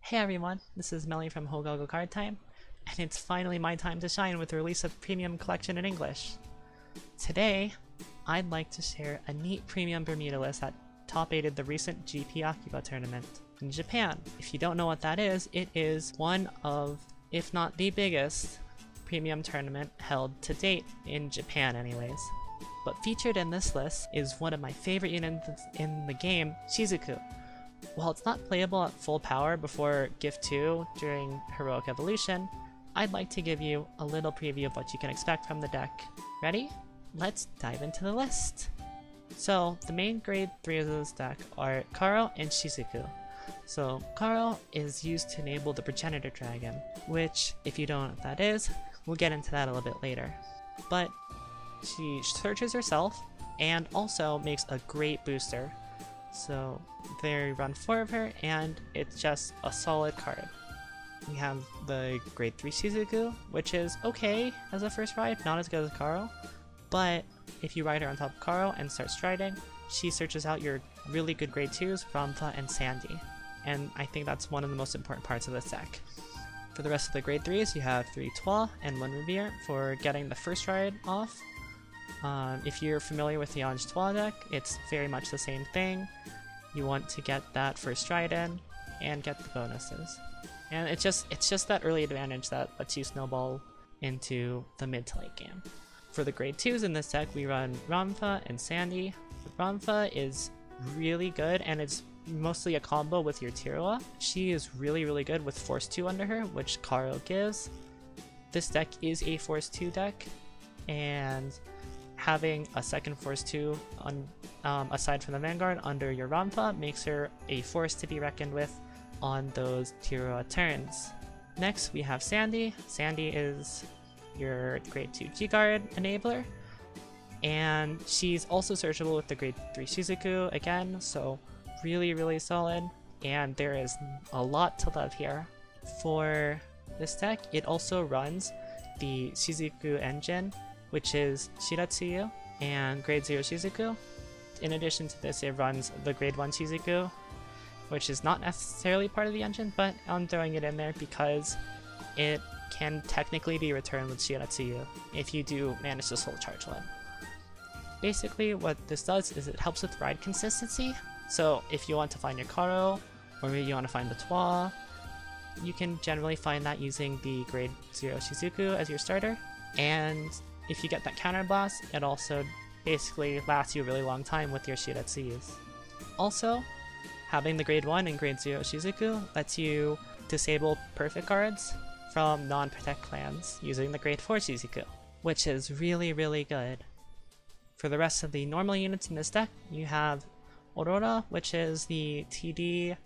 Hey everyone, this is Melly from Hogogo Card Time, and it's finally my time to shine with the release of Premium Collection in English. Today, I'd like to share a neat Premium Bermuda list that top-aided the recent GP Akiba tournament in Japan. If you don't know what that is, it is one of, if not the biggest, Premium tournament held to date, in Japan anyways. But featured in this list is one of my favorite units in the game, Shizuku. While it's not playable at full power before Gift 2 during Heroic Evolution, I'd like to give you a little preview of what you can expect from the deck. Ready? Let's dive into the list! So, the main grade 3 of this deck are Caro and Shizuku. So, Caro is used to enable the Progenitor Dragon, which, if you don't know what that is, we'll get into that a little bit later. But she searches herself and also makes a great booster. So they run 4 of her, and it's just a solid card. We have the grade 3 Shizuku, which is okay as a first ride, not as good as Caro, but if you ride her on top of Caro and start striding, she searches out your really good grade 2s, Ranfa and Sandy, and I think that's one of the most important parts of this deck. For the rest of the grade 3s, you have 3 Trois and 1 Riviere for getting the first ride off. If you're familiar with the Orange Trois deck, it's very much the same thing. You want to get that first ride in and get the bonuses. And it's just that early advantage that lets you snowball into the mid to late game. For the grade 2s in this deck, we run Ranfa and Sandy. Ranfa is really good, and it's mostly a combo with your Tirua. She is really good with Force 2 under her, which Caro gives. This deck is a Force 2 deck, and having a second Force 2 aside from the Vanguard under your Ranfa makes her a force to be reckoned with on those Tirua turns. Next we have Sandy. Sandy is your grade 2 G-Guard enabler, and she's also searchable with the grade 3 Shizuku again, so really solid, and there is a lot to love here. For this deck, it also runs the Shizuku engine, which is Shiratsuyu and grade 0 Shizuku. In addition to this, it runs the grade 1 Shizuku, which is not necessarily part of the engine, but I'm throwing it in there because it can technically be returned with Shiratsuyu if you do manage to soul charge one. Basically, what this does is it helps with ride consistency. So if you want to find your Caro, or maybe you want to find the Trois, you can generally find that using the grade 0 Shizuku as your starter. And if you get that counter blast, it also basically lasts you a really long time with your Shiratsuyus. Also, having the grade 1 and grade 0 Shizuku lets you disable perfect cards from non-protect clans using the grade 4 Shizuku, which is really good. For the rest of the normal units in this deck, you have Ourora, which is the TD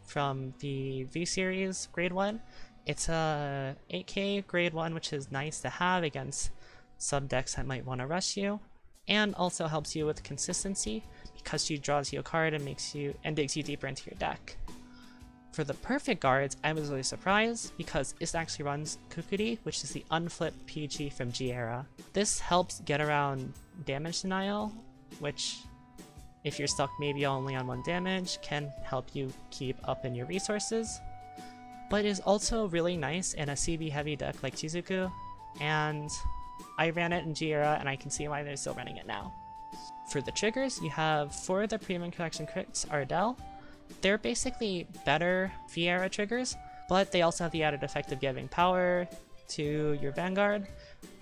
from the V-Series grade 1. It's a 8k grade 1, which is nice to have against some decks that might want to rush you, and also helps you with consistency because she draws you a card and digs you deeper into your deck. For the perfect guards, I was really surprised because this actually runs Kukuri, which is the unflipped PG from G-Era. This helps get around damage denial, which, if you're stuck maybe only on 1 damage, can help you keep up in your resources, but is also really nice in a CB heavy deck like Shizuku, and I ran it in G-Era and I can see why they're still running it now. For the triggers, you have 4 of the Premium Collection crits Ardel. They're basically better V-Era triggers, but they also have the added effect of giving power to your Vanguard,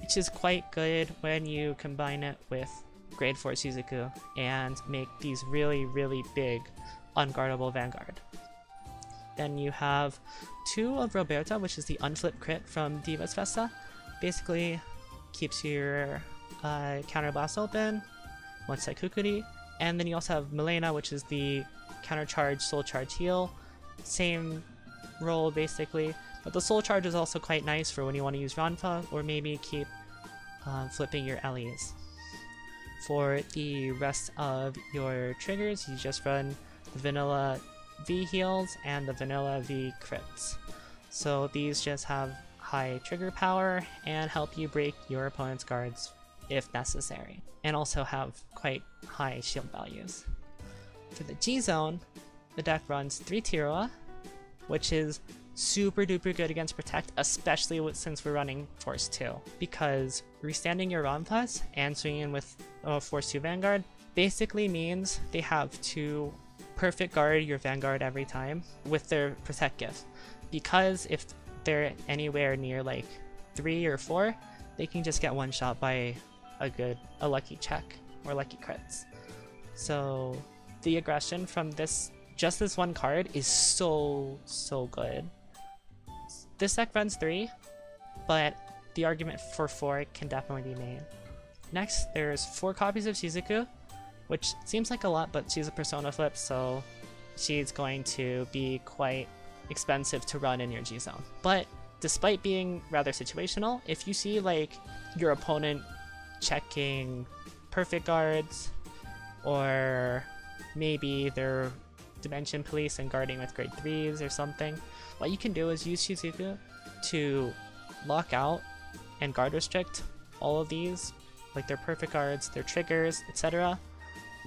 which is quite good when you combine it with grade 4 Shizuku and make these really big unguardable Vanguard. Then you have 2 of Roberta, which is the unflipped crit from Divas Festa. Basically keeps your counter blast open, once like Kukuri, and then you also have Milena, which is the counter charge soul charge heal. Same role basically, but the soul charge is also quite nice for when you want to use Ranfa or maybe keep flipping your Ellies. For the rest of your triggers, you just run the vanilla V heals and the vanilla V crits. So these just have high trigger power and help you break your opponent's guards if necessary, and also have quite high shield values. For the G zone, the deck runs 3 Tirua, which is super duper good against Protect, especially since we're running Force 2. Because restanding your Ranfas and swinging with Force 2 Vanguard basically means they have to perfect guard your Vanguard every time with their Protect gift. Because if they're anywhere near like 3 or 4, they can just get one shot by a lucky check or lucky crits. So the aggression from just this one card is so good. This deck runs 3, but the argument for 4 can definitely be made. Next, there's 4 copies of Shizuku, which seems like a lot, but she's a Persona flip, so she's going to be quite expensive to run in your G zone. But despite being rather situational, if you see like your opponent checking perfect guards, or maybe they're Dimension Police and guarding with grade 3s or something, what you can do is use Shizuku to lock out and guard restrict all of these, like their perfect guards, their triggers, etc.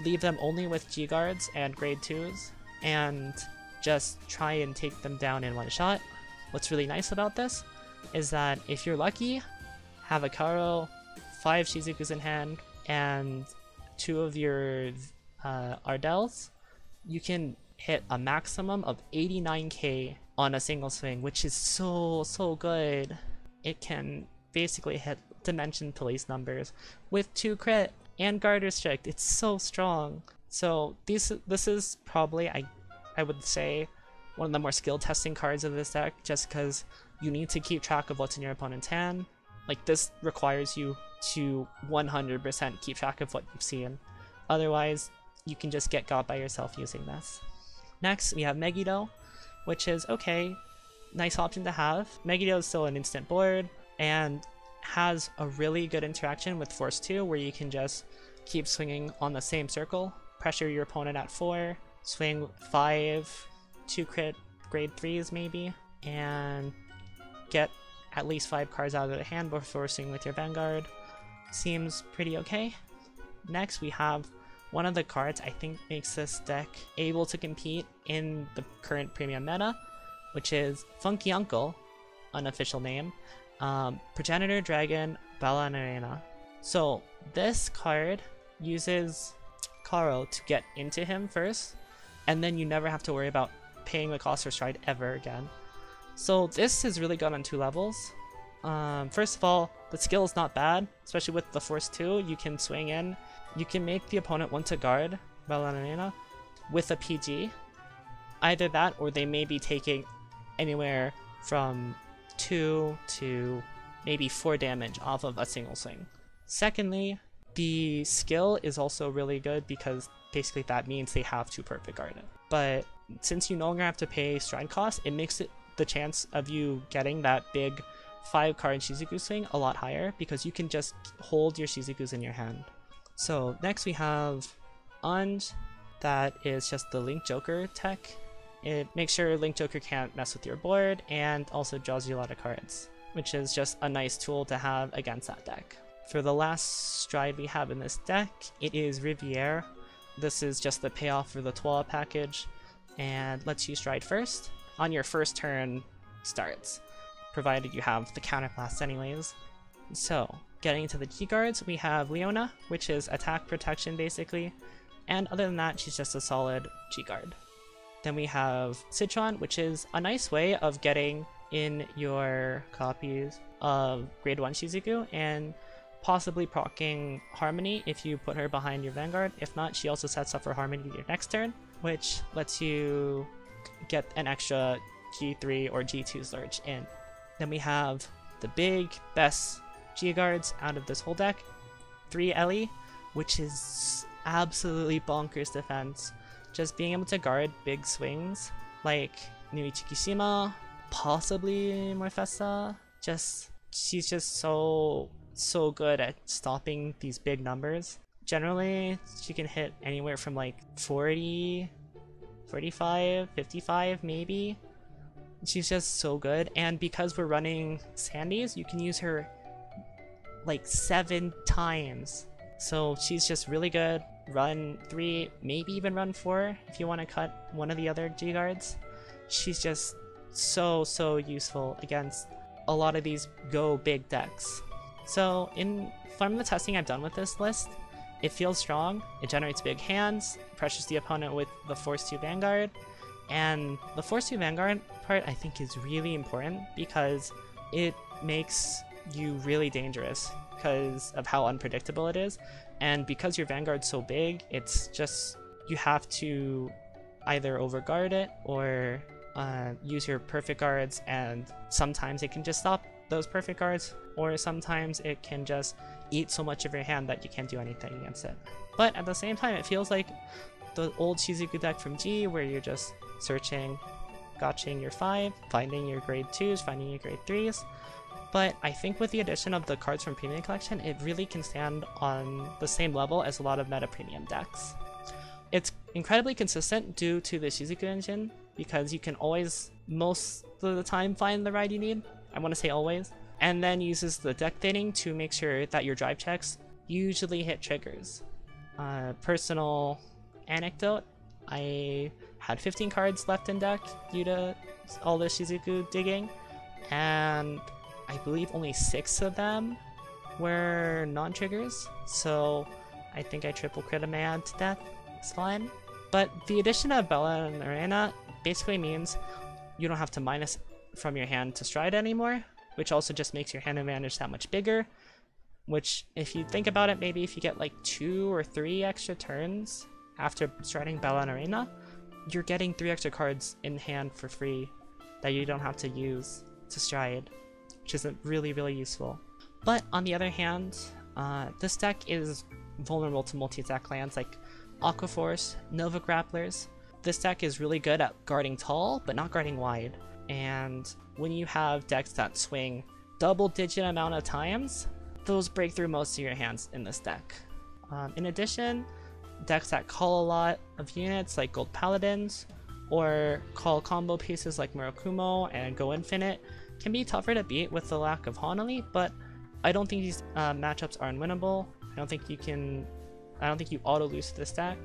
Leave them only with G guards and grade 2s, and just try and take them down in one shot. What's really nice about this is that if you're lucky, have a Caro, 5 Shizukus in hand, and 2 of your Ardels, you can hit a maximum of 89k on a single swing, which is so good. It can basically hit Dimension Police numbers with 2 crit and guard restrict. It's so strong. So this is probably, I would say, one of the more skill testing cards of this deck, just because you need to keep track of what's in your opponent's hand. Like, this requires you to 100% keep track of what you've seen. Otherwise, you can just get got by yourself using this. Next, we have Megiddo, which is okay, nice option to have. Megiddo is still an instant board and has a really good interaction with Force 2, where you can just keep swinging on the same circle, pressure your opponent at 4, swing 5, 2 crit grade 3s maybe, and get at least 5 cards out of the hand before swinging with your Vanguard. Seems pretty okay. Next, we have one of the cards I think makes this deck able to compete in the current premium meta, which is Funky Uncle, unofficial name, Progenitor Dragon Ballerina. So this card uses Caro to get into him first, and then you never have to worry about paying the cost for Stride ever again. So this is really good on 2 levels. First of all, the skill is not bad, especially with the Force 2. You can swing in, you can make the opponent want to guard Ballerina with a PG. Either that, or they may be taking anywhere from 2 to maybe 4 damage off of a single swing. Secondly, the skill is also really good because basically that means they have to perfect guard it. But since you no longer have to pay stride cost, it makes it the chance of you getting that big 5 card Shizuku swing a lot higher, because you can just hold your Shizukus in your hand. So next we have Und, that is just the Link Joker tech. It makes sure Link Joker can't mess with your board, and also draws you a lot of cards, which is just a nice tool to have against that deck. For the last Stride we have in this deck, it is Riviere. This is just the payoff for the Trois package, and lets you Stride first on your first turn starts, provided you have the counterblast anyways. So, getting into the G-Guards, we have Leona, which is attack protection basically, and other than that, she's just a solid G-Guard. Then we have Citron, which is a nice way of getting in your copies of grade 1 Shizuku, and possibly proccing Harmony if you put her behind your Vanguard. If not, she also sets up for Harmony your next turn, which lets you get an extra G3 or G2 Surge in. Then we have the big, best G-Guards out of this whole deck, 3 Ellie, which is absolutely bonkers defense. Just being able to guard big swings, like Nui Chikishima, possibly Morfessa. She's just so good at stopping these big numbers. Generally, she can hit anywhere from like 40, 45, 55 maybe. She's just so good, and because we're running Sandys, you can use her like 7 times. So she's just really good. Run 3, maybe even run 4 if you want to cut one of the other G-Guards. She's just so useful against a lot of these go big decks. So from the testing I've done with this list, it feels strong, it generates big hands, pressures the opponent with the Force 2 Vanguard, and the Force 2 Vanguard part I think is really important because it makes you really dangerous because of how unpredictable it is, and because your Vanguard's so big, it's just, you have to either overguard it or use your perfect guards, and sometimes it can just stop those perfect guards, or sometimes it can just eat so much of your hand that you can't do anything against it. But at the same time, it feels like the old Shizuku deck from G, where you're just searching, gotching your 5, finding your grade 2s, finding your grade 3s. But I think with the addition of the cards from Premium Collection, it really can stand on the same level as a lot of meta premium decks. It's incredibly consistent due to the Shizuku engine, because you can always, most of the time, find the ride you need. I want to say always. And then uses the deck thinning to make sure that your drive checks usually hit triggers. Personal anecdote, I had 15 cards left in deck due to all the Shizuku digging, and I believe only 6 of them were non-triggers, so I think I triple crit a man to death. It's fine. But the addition of Bella and Rina basically means you don't have to minus from your hand to stride anymore, which also just makes your hand advantage that much bigger, which, if you think about it, maybe if you get like 2 or 3 extra turns after striding Bella and Rina, you're getting 3 extra cards in hand for free that you don't have to use to stride, which is really useful. But on the other hand, this deck is vulnerable to multi-attack lands like Aqua Force, Nova Grapplers. This deck is really good at guarding tall, but not guarding wide. And when you have decks that swing double-digit amount of times, those break through most of your hands in this deck. In addition, decks that call a lot of units like Gold Paladins, or call combo pieces like Murakumo and Go Infinite, can be tougher to beat with the lack of Honoli, but I don't think these matchups are unwinnable. I don't think you auto-lose this deck,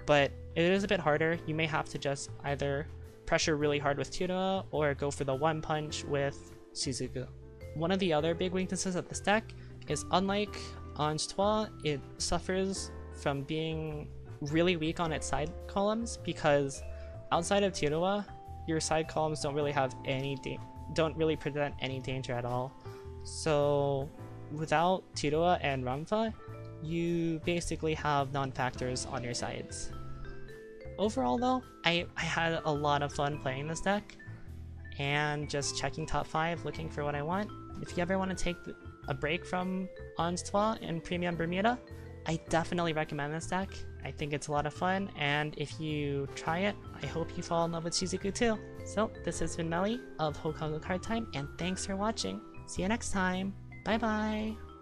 but it is a bit harder. You may have to just either pressure really hard with Tutoa or go for the one punch with Shizuku. One of the other big weaknesses of this deck is, unlike Trois, it suffers from being really weak on its side columns, because outside of Tutoa, your side columns don't really have don't really present any danger at all. So without Tutoa and Ranfa, you basically have non-factors on your sides. Overall though, I had a lot of fun playing this deck and just checking top 5, looking for what I want. If you ever want to take a break from Trois and Premium Bermuda, I definitely recommend this deck. I think it's a lot of fun, and if you try it, I hope you fall in love with Shizuku too. So this has been Melly of Hokago Card Time, and thanks for watching. See you next time. Bye bye!